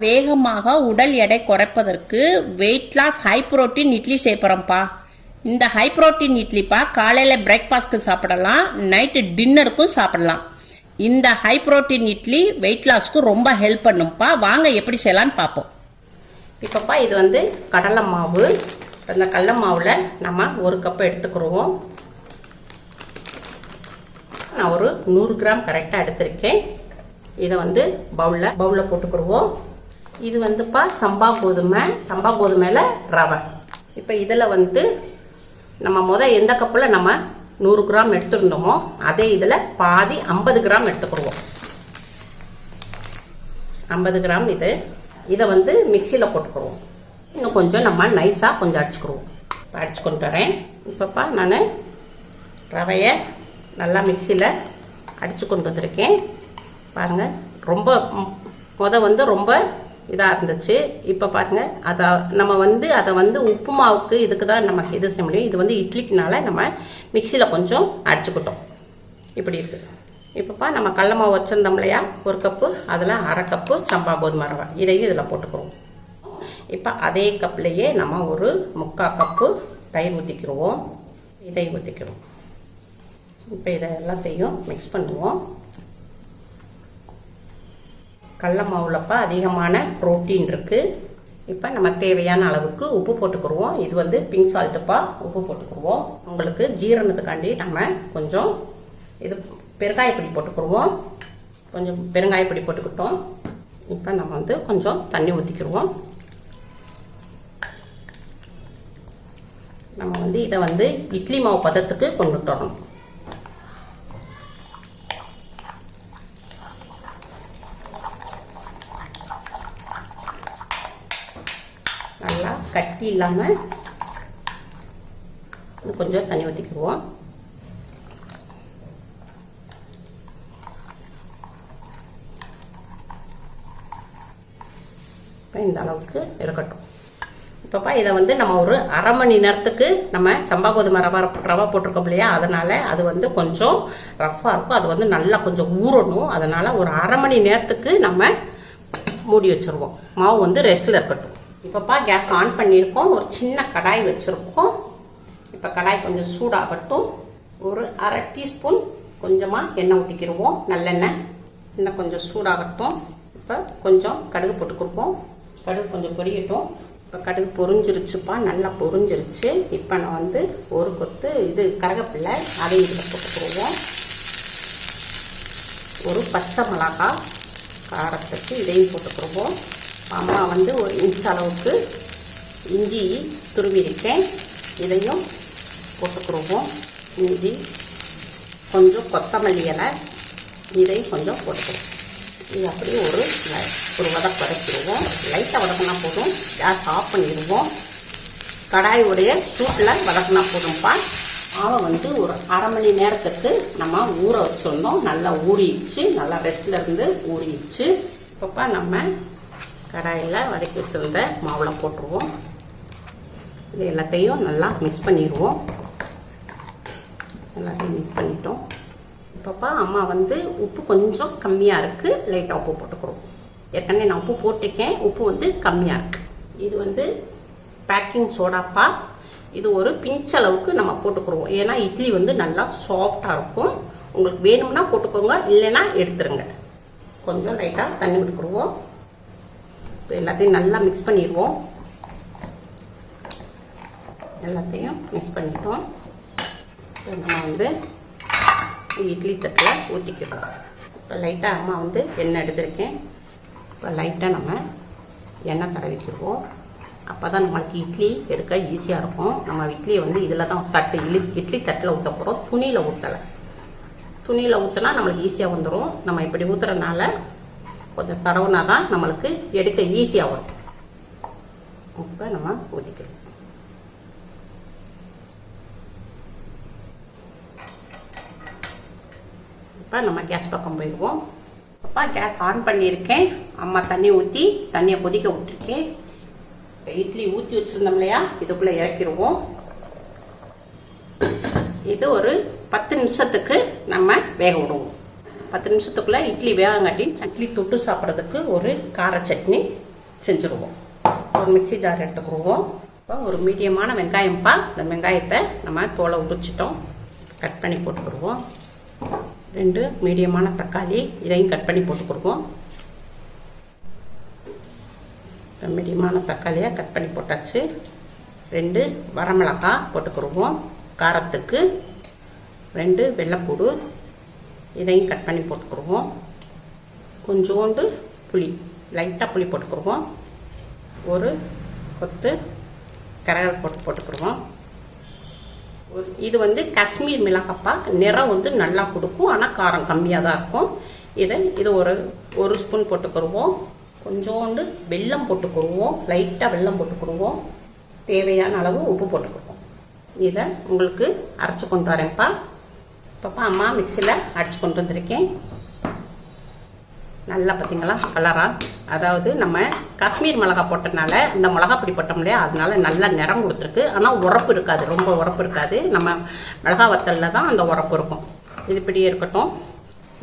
வேகமாக உடல் எடை குறைப்பதற்கு weight loss high protein idli செய்யப்படுறோம்ப்பா. இந்த ஹை புரோட்டீன் இட்லிப்பா காலையில் பிரேக்ஃபாஸ்ட்க்கு சாப்பிடலாம், நைட்டு டின்னருக்கும் சாப்பிடலாம். இந்த ஹை புரோட்டீன் இட்லி வெயிட் லாஸ்க்கு ரொம்ப ஹெல்ப் பண்ணும்ப்பா. வாங்க எப்படி செய்யலான்னு பார்ப்போம். இப்போப்பா இது வந்து கடலை மாவு. இந்த கடலை மாவில் நம்ம 1 கப்பு எடுத்துக்கிடுவோம். நான் ஒரு 100 கிராம் கரெக்டாக எடுத்திருக்கேன். இதை வந்து பவுலில் போட்டுக்கிடுவோம். இது வந்துப்பா சம்பா கோதுமையில் ரவை. இப்போ இதில் வந்து நம்ம எந்த கப்பில் நம்ம 100 கிராம் எடுத்துருந்தோமோ அதே இதில் பாதி 50 கிராம் எடுத்துக்கிடுவோம். 50 கிராம் இதை வந்து மிக்சியில் போட்டுக்கிடுவோம். இன்னும் கொஞ்சம் நம்ம நைஸாக கொஞ்சம் அடிச்சுக்கிடுவோம். இப்போ அடிச்சு கொண்டு வரேன். இப்போப்பா நான் ரவையை நல்லா மிக்சியில் அடித்து கொண்டு வந்திருக்கேன். பாருங்கள், ரொம்ப இதாக இருந்துச்சு. இப்போ பாருங்கள், அதை வந்து உப்பு மாவுக்கு இதுக்கு தான் நமக்கு இது செய்ய முடியும். இது வந்து இட்லிக்குனால நம்ம மிக்சியில் கொஞ்சம் அடிச்சுக்கிட்டோம். இப்படி இருக்குது. இப்போப்பா நம்ம கடல மாவு வச்சுருந்தோம் இல்லையா, 1 கப்பு, அதில் 1/2 கப்பு சம்பா கோதுமை ரவை, இதையும் இதில் போட்டுக்குவோம். இப்போ அதே கப்லேயே நம்ம ஒரு 3/4 கப்பு தயிர் ஊற்றிக்கிடுவோம். இதையும் ஊற்றிக்கிடுவோம். இப்போ இதை எல்லாத்தையும் மிக்ஸ் பண்ணுவோம். கடல மாவுலப்பா அதிகமான ப்ரோட்டீன் இருக்குது. இப்போ நம்ம தேவையான அளவுக்கு உப்பு போட்டுக்கிடுவோம். இது வந்து பிங்க் சால்ட்டுப்பா, உப்பு போட்டுக்கிடுவோம். உங்களுக்கு ஜீரணத்துக்காண்டி நம்ம கொஞ்சம் இது பெருங்காயப்பொடி போட்டுக்கிடுவோம். கொஞ்சம் பெருங்காயப்பொடி போட்டுக்கிட்டோம். இப்போ நம்ம வந்து கொஞ்சம் தண்ணி ஊற்றிக்கிடுவோம். நம்ம வந்து இதை வந்து இட்லி மாவு பதத்துக்கு கொண்டுட்டு வரணும். நல்லா கட்டி இல்லாமல் கொஞ்சம் தண்ணி ஊற்றிக்கிடுவோம். இப்போ இந்த அளவுக்கு இருக்கட்டும். இப்போப்பா இதை வந்து நம்ம ஒரு 1/2 மணி நேரத்துக்கு நம்ம சம்பா கோதுமை ரவை போட்டிருக்கோம் இல்லையா, அதனால் அது வந்து கொஞ்சம் ரஃப்பாக இருக்கும். அது வந்து நல்லா கொஞ்சம் ஊறணும். அதனால் ஒரு 1/2 மணி நேரத்துக்கு நம்ம மூடி வச்சுருவோம். மாவு வந்து ரெஸ்ட்டில் இருக்கட்டும். இப்போப்பா கேஸ் ஆன் பண்ணியிருக்கோம். ஒரு சின்ன கடாய் வச்சுருக்கோம். இப்போ கடாய் கொஞ்சம் சூடாகட்டும். ஒரு 1/2 டீஸ்பூன் கொஞ்சமாக எண்ணெய் ஊற்றிக்கிடுவோம், நல்லெண்ணெய். இன்னும் கொஞ்சம் சூடாகட்டும். இப்போ கொஞ்சம் கடுகு போட்டுக்கிடுவோம். கடுகு கொஞ்சம் பொரியட்டும். இப்போ கடுகு பொரிஞ்சிருச்சுப்பா, நல்லா பொரிஞ்சிருச்சு. இப்போ நான் வந்து ஒரு கொத்து கருவேப்பிலை, அதையும் இதில் போட்டுக்கிடுவோம். ஒரு பச்சை மிளகாய் காரத்துக்கு இதையும் போட்டுக்கிடுவோம். அம்மா வந்து ஒரு இன்ச் அளவுக்கு இஞ்சி துருவிருக்கேன், இதையும் போட்டுக்கிடுவோம். இஞ்சி, கொஞ்சம் கொத்தமல்லி இலை, இதையும் கொஞ்சம் போட்டுக்கிடுவோம். இது அப்படியே ஒரு வதக்கு வதக்கிடுவோம். லைட்டாக வதக்கினா போதும். கேஸ் ஆஃப் பண்ணிடுவோம். கடாயுடைய சூட்டில் வதக்கினா போதும்ப்பா. மாவை வந்து ஒரு 1/2 மணி நேரத்துக்கு நம்ம ஊற வச்சுருந்தோம். நல்லா ஊறிடுச்சு, நல்லா ரெஸ்ட்டில் இருந்து ஊறிடுச்சு. இப்போப்பா நம்ம கடாயில் வதக்கி வச்சுருந்த மாவில் போட்டுருவோம். இது எல்லாத்தையும் நல்லா மிக்ஸ் பண்ணிடுவோம். எல்லாத்தையும் மிக்ஸ் பண்ணிட்டோம். இப்போப்பா அம்மா வந்து உப்பு கொஞ்சம் கம்மியாக இருக்குது, லைட்டாக உப்பு போட்டுக்கிறோம். ஏற்கனவே நான் உப்பு போட்டிருக்கேன், உப்பு வந்து கம்மியாக இருக்குது. இது வந்து பேக்கிங் சோடாப்பா. இது ஒரு பிஞ்ச் அளவுக்கு நம்ம போட்டுக்கிடுவோம். ஏன்னா இட்லி வந்து நல்லா சாஃப்டாக இருக்கும். உங்களுக்கு வேணும்னா போட்டுக்கோங்க, இல்லைன்னா எடுத்துருங்க. கொஞ்சம் லைட்டாக தண்ணி விட்டுக்கிடுவோம். இப்போ எல்லாத்தையும் நல்லா மிக்ஸ் பண்ணிடுவோம். எல்லாத்தையும் மிக்ஸ் பண்ணிட்டோம். இப்போ நம்ம வந்து இட்லி தட்டில் ஊற்றிக்கிடுவோம். இப்போ லைட்டாக அம்மா வந்து எண்ணெய் எடுத்திருக்கேன். இப்போ லைட்டாக நம்ம எண்ணெய் தடவிக்கிடுவோம். அப்போ தான் நம்மளுக்கு இட்லி எடுக்க ஈஸியாக இருக்கும். நம்ம இட்லியை வந்து இதில் தான் இட்லி தட்டில் ஊற்ற போகிறோம், துணியில் ஊற்றலை. துணியில் ஊற்றினா நம்மளுக்கு ஈஸியாக வந்துடும். நம்ம இப்படி ஊற்றுறதுனால கொஞ்சம் தடவுனா தான் நம்மளுக்கு எடுக்க ஈஸியாக வரும். இப்போ நம்ம ஊற்றிக்கிறோம். இப்போ நம்ம கேஸ் பக்கம் போயிடுவோம். அப்பா கேஸ் ஆன் பண்ணியிருக்கேன். அம்மா தண்ணி ஊற்றி தண்ணியை கொதிக்க விட்டுருக்கேன். இட்லி ஊற்றி வச்சுருந்தோம் இல்லையா, இதுக்குள்ளே இறக்கிடுவோம். இது ஒரு 10 நிமிஷத்துக்கு நம்ம வேக விடுவோம். 10 நிமிஷத்துக்குள்ளே இட்லி வேகங்காட்டி இட்லி தொட்டு சாப்பிட்றதுக்கு ஒரு கார சட்னி செஞ்சுருவோம். ஒரு மிக்ஸி ஜார் எடுத்துக்கிடுவோம். இப்போ ஒரு மீடியமான வெங்காயம்ப்பா. இந்த வெங்காயத்தை நம்ம தோலை உரிச்சிட்டோம், கட் பண்ணி போட்டுக்கிடுவோம். 2 மீடியமான தக்காளி, இதையும் கட் பண்ணி போட்டுக்கிடுவோம். மீடியமான தக்காளியாக கட் பண்ணி போட்டாச்சு. 2 வரமிளகாய் போட்டுக்கிடுவோம். காரத்துக்கு 2 வெள்ளைப்பூடு, இதையும் கட் பண்ணி போட்டுக்கிடுவோம். கொஞ்சோண்டு புளி, லைட்டாக புளி போட்டுக்கிடுவோம். ஒரு கொத்து கருவேப்பிலை போட்டுக்கிடுவோம். இது வந்து காஷ்மீர் மிளகாப்பா. நிறம் வந்து நல்லா கொடுக்கும், ஆனால் காரம் கம்மியாக தான் இருக்கும். இது ஒரு ஸ்பூன் போட்டுக்கிடுவோம். கொஞ்சோண்டு வெல்லம் போட்டுக்கிடுவோம், லைட்டாக வெல்லம் போட்டுக்கிடுவோம். தேவையான அளவு உப்பு போட்டுக்கிடுவோம். இதை உங்களுக்கு அரைச்சி கொண்டு வரேன்ப்பா. இப்போப்பா அம்மா மிக்சியில் அரைச்சி கொண்டு வந்திருக்கேன். நல்லா பார்த்தீங்களா கலராக, அதாவது நம்ம காஷ்மீர் மிளகா போட்டதுனால இந்த மிளகா பொடி போட்டோம் இல்லையா, அதனால நல்லா நிறம் கொடுத்துருக்கு. ஆனால் உரப்பு இருக்காது, ரொம்ப உரப்பு இருக்காது. நம்ம மிளகா வத்தலில் தான் அந்த உரப்பு இருக்கும். இது இப்படியே இருக்கட்டும்.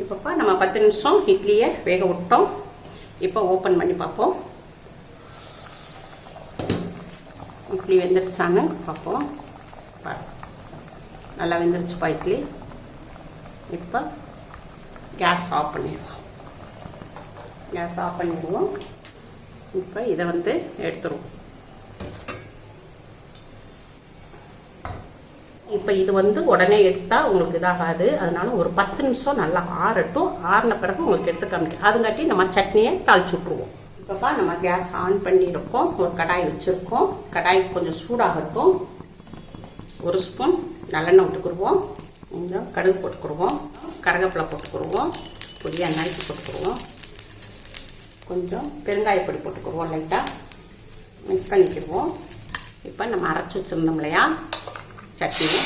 இப்போப்பா நம்ம 10 நிமிஷம் இட்லியை வேக விட்டோம். இப்போ ஓப்பன் பண்ணி பார்ப்போம். இட்லி வெந்துருச்சான்னு பார்ப்போம். நல்லா வெந்துருச்சுப்பா இட்லி. இப்போ கேஸ் ஆஃப் பண்ணிடுவோம். இப்போ இதை வந்து எடுத்துருவோம். இப்போ இது வந்து உடனே எடுத்தால் உங்களுக்கு இதாகாது. அதனால ஒரு 10 நிமிஷம் நல்லா ஆறட்டும். ஆறின பிறகு உங்களுக்கு எடுத்து காமிக்கும். அதுங்காட்டி நம்ம சட்னியை தாளிச்சு விட்ருவோம். இப்போப்பா நம்ம கேஸ் ஆன் பண்ணியிருக்கோம். ஒரு கடாய் வச்சுருக்கோம். கடாய் கொஞ்சம் சூடாகட்டும். 1 ஸ்பூன் நல்லெண்ணெய் விட்டுக்குருவோம். கொஞ்சம் கடுகு போட்டுக்குருவோம். கருவேப்பிலை போட்டுக்குருவோம். பொடியாக நறுக்கி போட்டுக்குருவோம். கொஞ்சம் பெருங்காயப்பொடி போட்டுக்குருவோம். லைட்டாக மிக்ஸ் பண்ணிக்கிடுவோம். இப்போ நம்ம அரைச்சி வச்சுருந்தோம் இல்லையா சட்னியை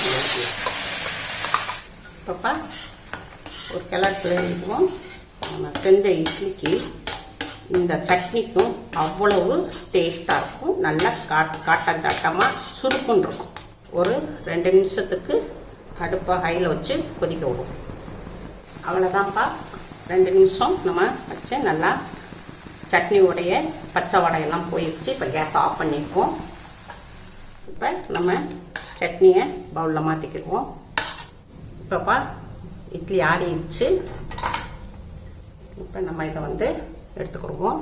இப்போப்பா ஒரு கிளறுவோம். நம்ம செஞ்ச இட்லிக்கு இந்த சட்னிக்கும் அவ்வளவு டேஸ்ட்டாக இருக்கும். நல்லா காட்டமாக சுருக்குன்னு இருக்கும். ஒரு 2 நிமிஷத்துக்கு அடுப்பை ஹையில் வச்சு கொதிக்க விடுவோம். அவ்வளோதான்ப்பா. 2 நிமிஷம் நம்ம வச்சு நல்லா சட்னியோடைய பச்சை வடையெல்லாம் போயிடுச்சு. இப்போ கேஸ் ஆஃப் பண்ணியிருக்கோம். இப்போ நம்ம சட்னியை பவுலில் மாற்றிக்கிடுவோம். இப்போப்பா இட்லி ஆறிடுச்சு. இப்போ நம்ம இதை வந்து எடுத்துக்கிடுவோம்.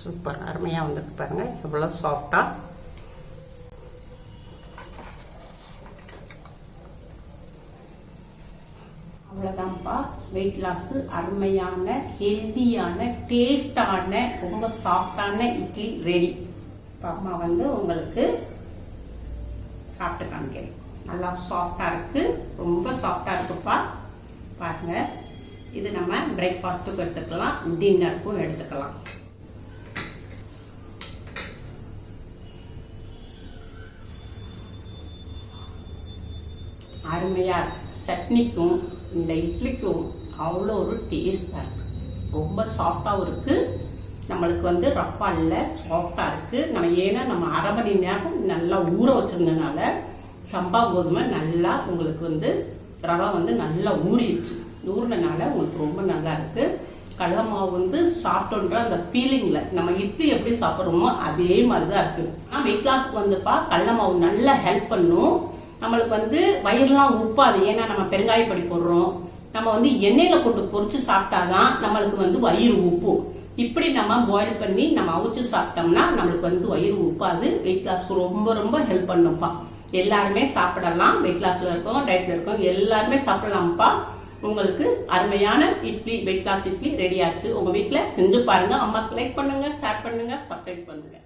சூப்பர், அருமையாக வந்துருக்கு பாருங்கள், எவ்வளோ சாஃப்டாக. அவ்வளோதான்ப்பா, வெயிட் லாஸு அருமையான ஹெல்த்தியான டேஸ்டான ரொம்ப சாஃப்டான இட்லி ரெடி. அம்மா வந்து உங்களுக்கு சாப்பிட்டு காமிக்கிறேன். நல்லா சாஃப்டாக இருக்குது, ரொம்ப சாஃப்டாக இருக்குப்பா. பாருங்கள், இது நம்ம பிரேக்ஃபாஸ்ட்டுக்கும் எடுத்துக்கலாம், டின்னருக்கும் எடுத்துக்கலாம். அருமையாக சட்னிக்கும் இந்த இட்லிக்கும் அவ்வளோ ஒரு டேஸ்டாக இருக்குது. ரொம்ப சாஃப்டாகவும் இருக்குது. நம்மளுக்கு வந்து ரஃப்பாக இல்லை, சாஃப்டாக இருக்குது. நம்ம அரை மணி நேரம் நல்லா ஊற வச்சுருந்தனால சம்பா கோதுமை நல்லா உங்களுக்கு வந்து ரவை வந்து நல்லா ஊறிடுச்சு. ஊறினால உங்களுக்கு ரொம்ப நல்லா இருக்குது. கடலை மாவு வந்து சாப்பிட்டோன்ற அந்த ஃபீலிங்கில் நம்ம இட்லி எப்படி சாப்பிட்றோமோ அதே மாதிரி தான் இருக்குது. ஆனால் வெயிட் லாஸுக்கு வந்துப்பா கடலை மாவு நல்லா ஹெல்ப் பண்ணும். நம்மளுக்கு வந்து வயிறுலாம் உப்பாது. ஏன்னா நம்ம பெருங்காயப்பொடி போடுறோம். நம்ம வந்து எண்ணெயில் போட்டு பொரிச்சு சாப்பிட்டாதான் நம்மளுக்கு வந்து வயிறு உப்பும். இப்படி நம்ம பாயில் பண்ணி நம்ம அவிச்சு சாப்பிட்டோம்னா நம்மளுக்கு வந்து வயிறு உப்பாது. வெயிட் லாஸ்க்கு ரொம்ப ரொம்ப ஹெல்ப் பண்ணும்ப்பா. எல்லாருமே சாப்பிடலாம். வெயிட் லாஸ்ல இருக்கோம், டயட்ல இருக்கோம், எல்லாருமே சாப்பிடலாம்ப்பா. உங்களுக்கு அருமையான idli, weight loss idli ready ஆச்சு. உங்க வீட்டில் செஞ்சு பாருங்க. அம்மாக்கு லைக் பண்ணுங்க, ஷேர் பண்ணுங்க, சப்ஸ்கிரைப் பண்ணுங்க.